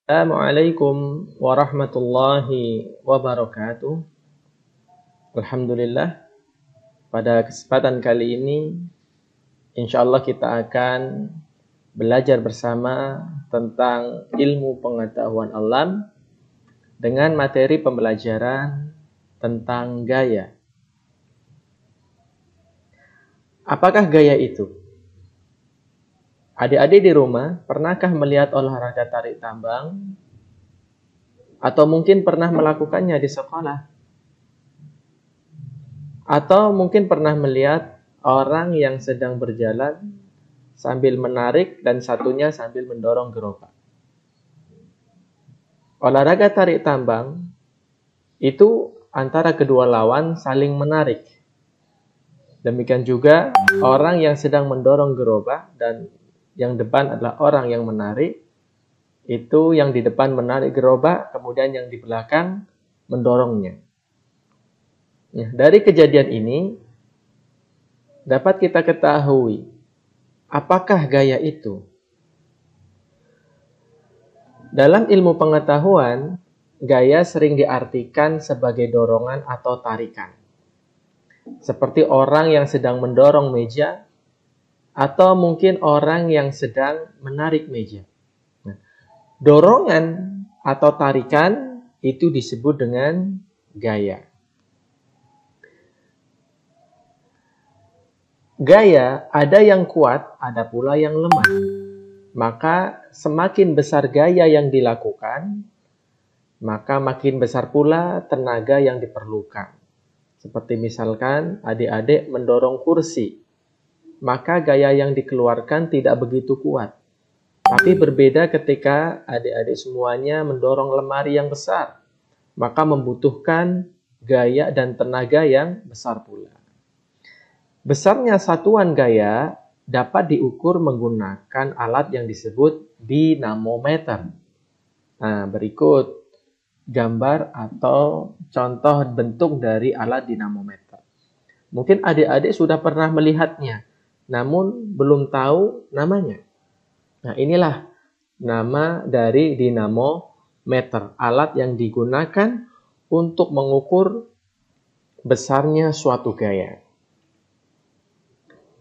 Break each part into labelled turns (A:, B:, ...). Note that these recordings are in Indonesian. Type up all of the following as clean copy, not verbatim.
A: Assalamualaikum warahmatullahi wabarakatuh. Alhamdulillah, pada kesempatan kali ini, insya Allah kita akan belajar bersama tentang ilmu pengetahuan alam dengan materi pembelajaran tentang gaya. Apakah gaya itu? Adik-adik di rumah, pernahkah melihat olahraga tarik tambang? Atau mungkin pernah melakukannya di sekolah? Atau mungkin pernah melihat orang yang sedang berjalan sambil menarik dan satunya sambil mendorong gerobak. Olahraga tarik tambang itu antara kedua lawan saling menarik. Demikian juga orang yang sedang mendorong gerobak dan yang depan adalah orang yang menarik. Itu yang di depan menarik gerobak, kemudian yang di belakang mendorongnya. Ya, dari kejadian ini dapat kita ketahui apakah gaya itu. Dalam ilmu pengetahuan, gaya sering diartikan sebagai dorongan atau tarikan. Seperti orang yang sedang mendorong meja atau mungkin orang yang sedang menarik meja. Nah, dorongan atau tarikan itu disebut dengan gaya. Gaya ada yang kuat, ada pula yang lemah. Maka semakin besar gaya yang dilakukan, maka makin besar pula tenaga yang diperlukan. Seperti misalkan adik-adik mendorong kursi, maka gaya yang dikeluarkan tidak begitu kuat. Tapi berbeda ketika adik-adik semuanya mendorong lemari yang besar, maka membutuhkan gaya dan tenaga yang besar pula. Besarnya satuan gaya dapat diukur menggunakan alat yang disebut dinamometer. Nah, berikut gambar atau contoh bentuk dari alat dinamometer. Mungkin adik-adik sudah pernah melihatnya, namun belum tahu namanya. Nah, inilah nama dari dinamometer, alat yang digunakan untuk mengukur besarnya suatu gaya.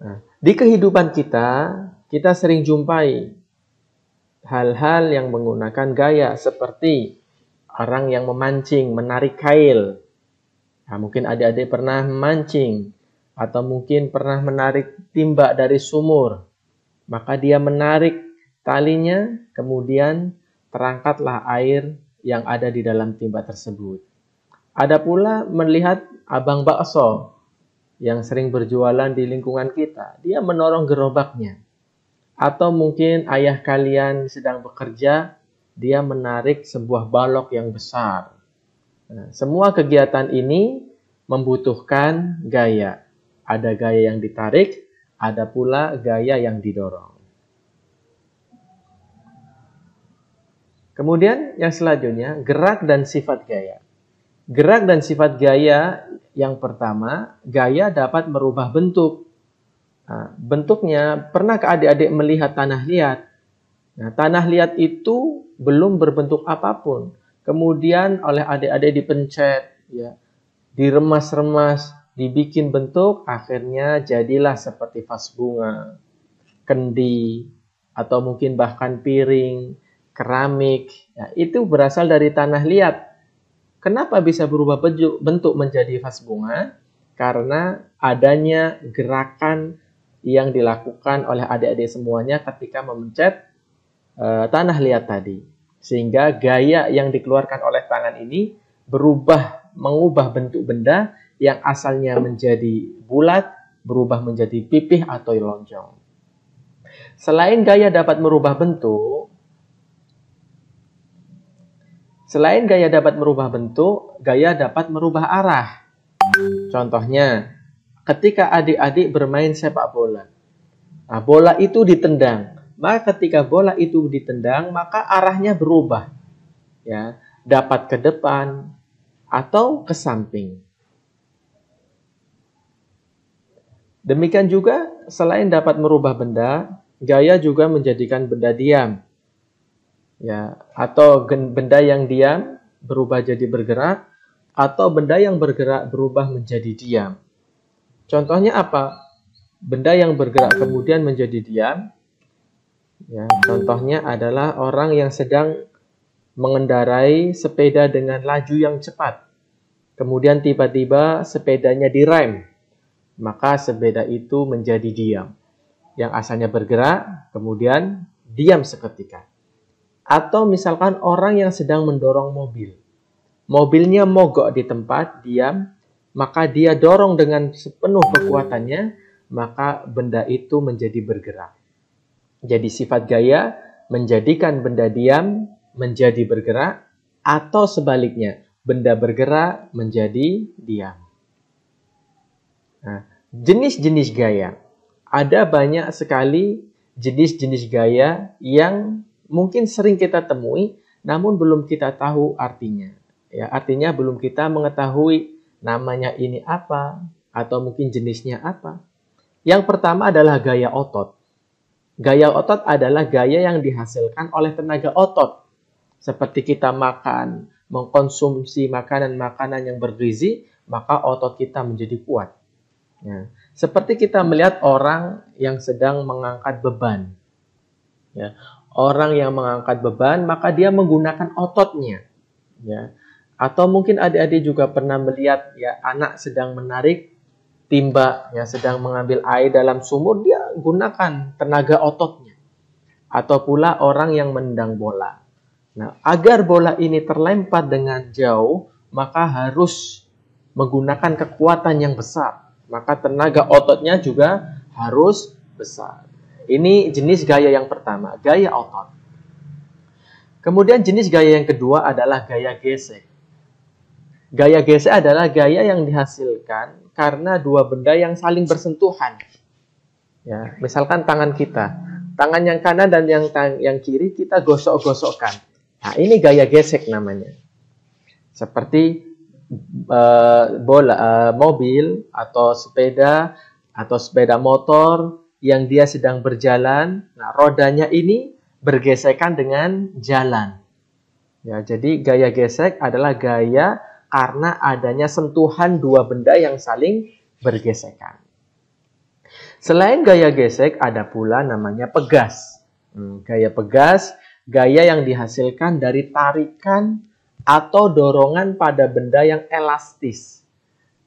A: Nah, di kehidupan kita sering jumpai hal-hal yang menggunakan gaya seperti orang yang memancing, menarik kail. Nah, mungkin adik-adik pernah memancing atau mungkin pernah menarik timba dari sumur. Maka dia menarik talinya, kemudian terangkatlah air yang ada di dalam timba tersebut. Ada pula melihat abang bakso yang sering berjualan di lingkungan kita, dia mendorong gerobaknya. Atau mungkin ayah kalian sedang bekerja, dia menarik sebuah balok yang besar. Nah, semua kegiatan ini membutuhkan gaya. Ada gaya yang ditarik, ada pula gaya yang didorong. Kemudian yang selanjutnya, gerak dan sifat gaya. Gerak dan sifat gaya yang pertama, gaya dapat merubah bentuk. Nah, bentuknya, pernahkah adik-adik melihat tanah liat? Nah, tanah liat itu belum berbentuk apapun. Kemudian oleh adik-adik dipencet, ya, diremas-remas, dibikin bentuk, akhirnya jadilah seperti vas bunga, kendi, atau mungkin bahkan piring, keramik. Ya, itu berasal dari tanah liat. Kenapa bisa berubah bentuk menjadi vas bunga? Karena adanya gerakan yang dilakukan oleh adik-adik semuanya ketika memencet tanah liat tadi. Sehingga gaya yang dikeluarkan oleh tangan ini mengubah bentuk benda yang asalnya menjadi bulat, berubah menjadi pipih atau lonjong. Selain gaya dapat merubah bentuk, gaya dapat merubah arah. Contohnya, ketika adik-adik bermain sepak bola. Nah, bola itu ditendang. Maka ketika bola itu ditendang, maka arahnya berubah. Ya, dapat ke depan atau ke samping. Demikian juga, selain dapat merubah benda, gaya juga menjadikan benda diam. Ya, atau benda yang diam berubah jadi bergerak, atau benda yang bergerak berubah menjadi diam. Contohnya apa? Benda yang bergerak kemudian menjadi diam. Ya, contohnya adalah orang yang sedang mengendarai sepeda dengan laju yang cepat. Kemudian tiba-tiba sepedanya direm, maka sepeda itu menjadi diam. Yang asalnya bergerak, kemudian diam seketika. Atau misalkan orang yang sedang mendorong mobil. Mobilnya mogok di tempat, diam, maka dia dorong dengan sepenuh kekuatannya, maka benda itu menjadi bergerak. Jadi sifat gaya menjadikan benda diam menjadi bergerak, atau sebaliknya, benda bergerak menjadi diam. Nah, jenis-jenis gaya. Ada banyak sekali jenis-jenis gaya yang mungkin sering kita temui, namun belum kita tahu artinya. Ya, artinya belum kita mengetahui namanya ini apa, atau mungkin jenisnya apa. Yang pertama adalah gaya otot. Gaya otot adalah gaya yang dihasilkan oleh tenaga otot. Seperti kita makan, mengkonsumsi makanan-makanan yang bergizi, maka otot kita menjadi kuat. Ya. Seperti kita melihat orang yang sedang mengangkat beban. Ya. Orang yang mengangkat beban, maka dia menggunakan ototnya. Ya. Atau mungkin adik-adik juga pernah melihat ya anak sedang menarik timba, ya sedang mengambil air dalam sumur, dia gunakan tenaga ototnya. Atau pula orang yang menendang bola. Nah, agar bola ini terlempar dengan jauh, maka harus menggunakan kekuatan yang besar. Maka tenaga ototnya juga harus besar. Ini jenis gaya yang pertama, gaya otot. Kemudian jenis gaya yang kedua adalah gaya gesek. Gaya gesek adalah gaya yang dihasilkan karena dua benda yang saling bersentuhan. Ya, misalkan tangan kita, tangan yang kanan dan yang kiri kita gosok-gosokkan. Nah, ini gaya gesek namanya. Seperti mobil atau sepeda motor yang dia sedang berjalan. Nah, rodanya ini bergesekan dengan jalan. Ya, jadi gaya gesek adalah gaya karena adanya sentuhan dua benda yang saling bergesekan. Selain gaya gesek, ada pula namanya pegas. Gaya pegas, gaya yang dihasilkan dari tarikan atau dorongan pada benda yang elastis.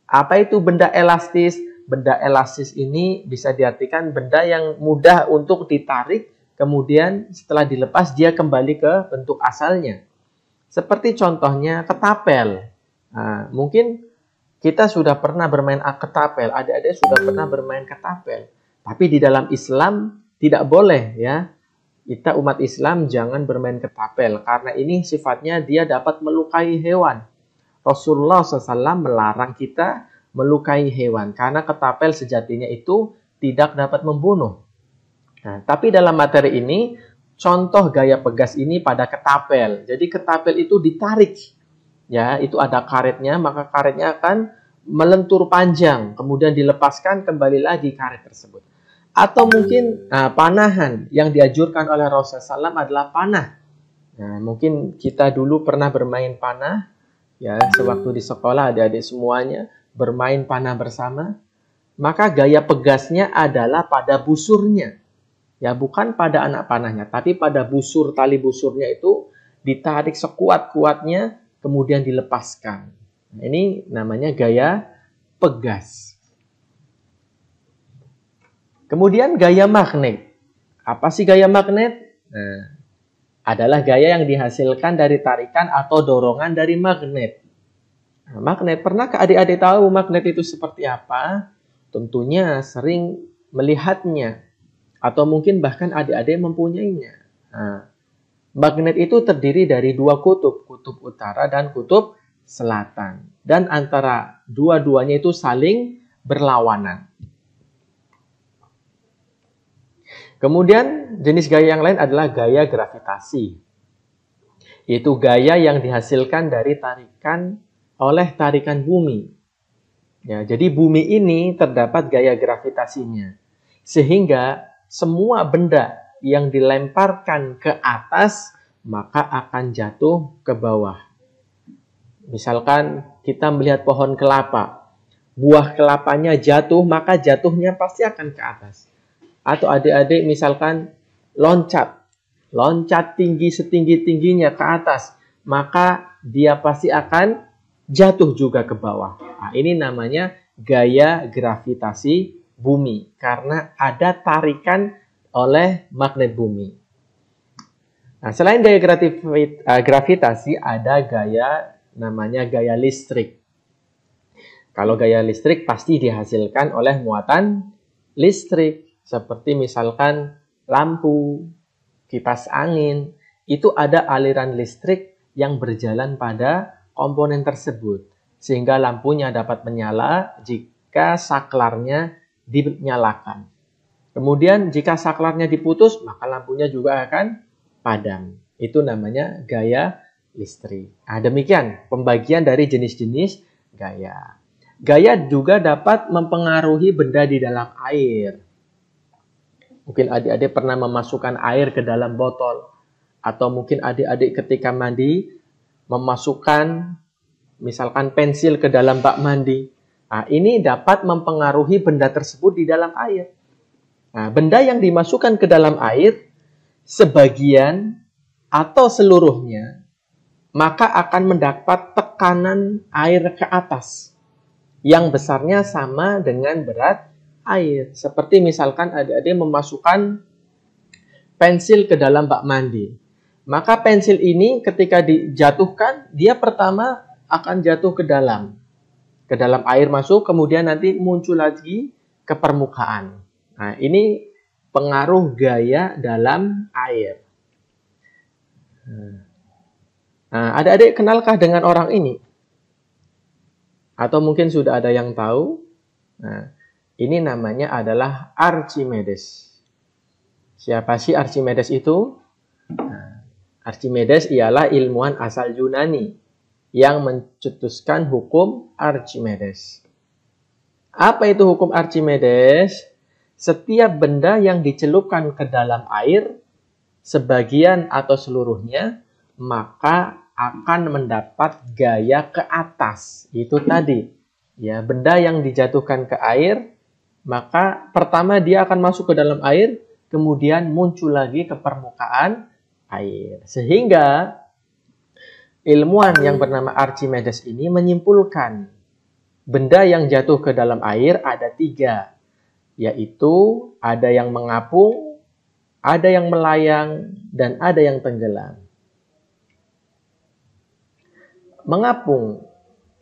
A: Apa itu benda elastis? Benda elastis ini bisa diartikan benda yang mudah untuk ditarik, kemudian setelah dilepas dia kembali ke bentuk asalnya. Seperti contohnya ketapel. Nah, mungkin kita sudah pernah bermain ketapel, adik-adik sudah pernah bermain ketapel. Tapi di dalam Islam tidak boleh ya. Kita umat Islam jangan bermain ketapel karena ini sifatnya dia dapat melukai hewan. Rasulullah SAW melarang kita melukai hewan karena ketapel sejatinya itu tidak dapat membunuh. Nah, tapi dalam materi ini contoh gaya pegas ini pada ketapel. Jadi ketapel itu ditarik. Ya, itu ada karetnya, maka karetnya akan melentur panjang, kemudian dilepaskan kembali lagi karet tersebut. Atau mungkin panahan yang dianjurkan oleh Rasulullah SAW adalah panah. Nah, mungkin kita dulu pernah bermain panah, ya sewaktu di sekolah adik-adik semuanya bermain panah bersama. Maka gaya pegasnya adalah pada busurnya, ya bukan pada anak panahnya, tapi pada busur tali busurnya itu ditarik sekuat-kuatnya, kemudian dilepaskan. Nah, ini namanya gaya pegas. Kemudian gaya magnet. Apa sih gaya magnet? Nah, adalah gaya yang dihasilkan dari tarikan atau dorongan dari magnet. Nah, magnet, pernahkah adik-adik tahu magnet itu seperti apa? Tentunya sering melihatnya. Atau mungkin bahkan adik-adik mempunyainya. Nah, magnet itu terdiri dari dua kutub, kutub utara dan kutub selatan. Dan antara dua-duanya itu saling berlawanan. Kemudian jenis gaya yang lain adalah gaya gravitasi. Yaitu gaya yang dihasilkan dari tarikan oleh tarikan bumi. Ya, jadi bumi ini terdapat gaya gravitasinya. Sehingga semua benda yang dilemparkan ke atas, maka akan jatuh ke bawah. Misalkan kita melihat pohon kelapa, buah kelapanya jatuh, maka jatuhnya pasti akan ke atas. Atau adik-adik misalkan loncat tinggi setinggi-tingginya ke atas, maka dia pasti akan jatuh juga ke bawah. Nah, ini namanya gaya gravitasi bumi, karena ada tarikan oleh magnet bumi. Nah, selain gaya gravitasi, ada gaya namanya gaya listrik. Kalau gaya listrik pasti dihasilkan oleh muatan listrik, seperti misalkan lampu, kipas angin, itu ada aliran listrik yang berjalan pada komponen tersebut, sehingga lampunya dapat menyala jika saklarnya dinyalakan. Kemudian jika saklarnya diputus, maka lampunya juga akan padam. Itu namanya gaya listrik. Nah, demikian pembagian dari jenis-jenis gaya. Gaya juga dapat mempengaruhi benda di dalam air. Mungkin adik-adik pernah memasukkan air ke dalam botol. Atau mungkin adik-adik ketika mandi memasukkan misalkan pensil ke dalam bak mandi. Nah, ini dapat mempengaruhi benda tersebut di dalam air. Nah, benda yang dimasukkan ke dalam air, sebagian atau seluruhnya, maka akan mendapat tekanan air ke atas yang besarnya sama dengan berat air. Seperti misalkan adik-adik memasukkan pensil ke dalam bak mandi. Maka pensil ini ketika dijatuhkan, dia pertama akan jatuh ke dalam air masuk, kemudian nanti muncul lagi ke permukaan. Nah, ini pengaruh gaya dalam air. Nah, adik-adik kenalkah dengan orang ini? Atau mungkin sudah ada yang tahu? Nah, ini namanya adalah Archimedes. Siapa sih Archimedes itu? Nah, Archimedes ialah ilmuwan asal Yunani yang mencetuskan hukum Archimedes. Apa itu hukum Archimedes? Setiap benda yang dicelupkan ke dalam air, sebagian atau seluruhnya, maka akan mendapat gaya ke atas. Itu tadi. Ya, benda yang dijatuhkan ke air, maka pertama dia akan masuk ke dalam air, kemudian muncul lagi ke permukaan air. Sehingga ilmuwan yang bernama Archimedes ini menyimpulkan benda yang jatuh ke dalam air ada 3, yaitu ada yang mengapung, ada yang melayang, dan ada yang tenggelam. Mengapung.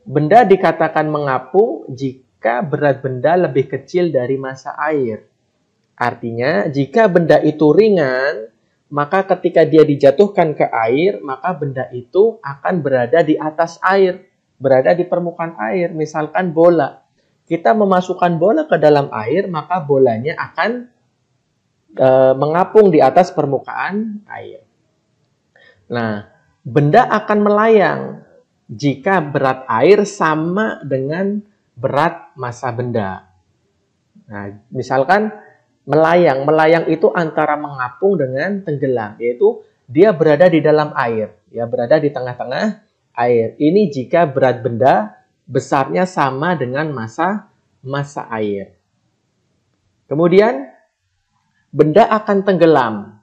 A: Benda dikatakan mengapung jika berat benda lebih kecil dari massa air. Artinya, jika benda itu ringan, maka ketika dia dijatuhkan ke air, maka benda itu akan berada di atas air, berada di permukaan air. Misalkan bola. Kita memasukkan bola ke dalam air, maka bolanya akan mengapung di atas permukaan air. Nah, benda akan melayang jika berat air sama dengan berat massa benda. Nah, misalkan melayang itu antara mengapung dengan tenggelam, yaitu dia berada di dalam air, ya berada di tengah-tengah air. Ini jika berat benda besarnya sama dengan massa air. Kemudian benda akan tenggelam,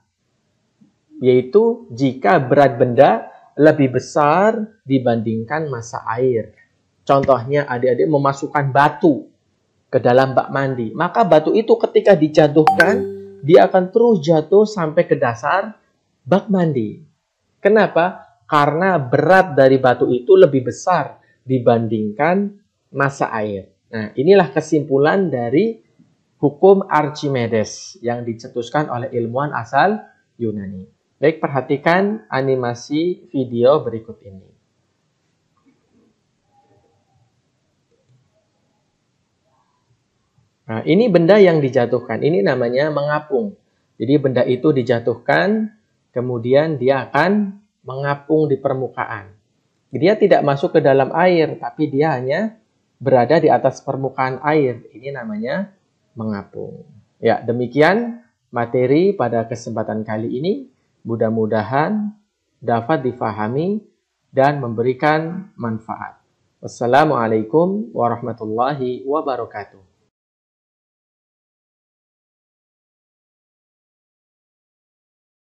A: yaitu jika berat benda lebih besar dibandingkan massa air. Contohnya adik-adik memasukkan batu ke dalam bak mandi. Maka batu itu ketika dijatuhkan, dia akan terus jatuh sampai ke dasar bak mandi. Kenapa? Karena berat dari batu itu lebih besar dibandingkan massa air. Nah, inilah kesimpulan dari hukum Archimedes yang dicetuskan oleh ilmuwan asal Yunani. Baik, perhatikan animasi video berikut ini. Nah, ini benda yang dijatuhkan. Ini namanya mengapung. Jadi benda itu dijatuhkan, kemudian dia akan mengapung di permukaan. Dia tidak masuk ke dalam air, tapi dia hanya berada di atas permukaan air. Ini namanya mengapung. Ya, demikian materi pada kesempatan kali ini. Mudah-mudahan dapat difahami dan memberikan manfaat. Wassalamualaikum warahmatullahi wabarakatuh.